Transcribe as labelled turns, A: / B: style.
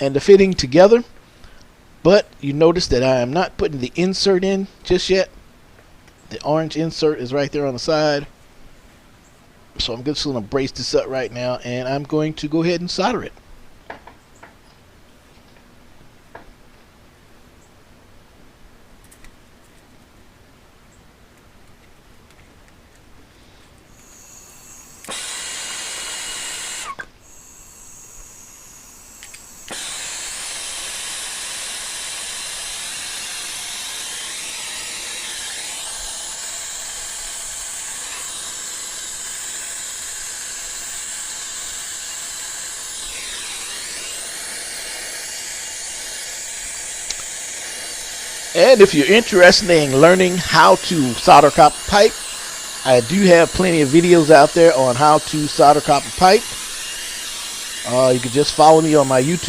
A: and the fitting together, but you notice that I am not putting the insert in just yet. The orange insert is right there on the side. So I'm just going to brace this up right now, and I'm going to go ahead and solder it. And if you're interested in learning how to solder copper pipe, I do have plenty of videos out there on how to solder copper pipe. You can just follow me on my YouTube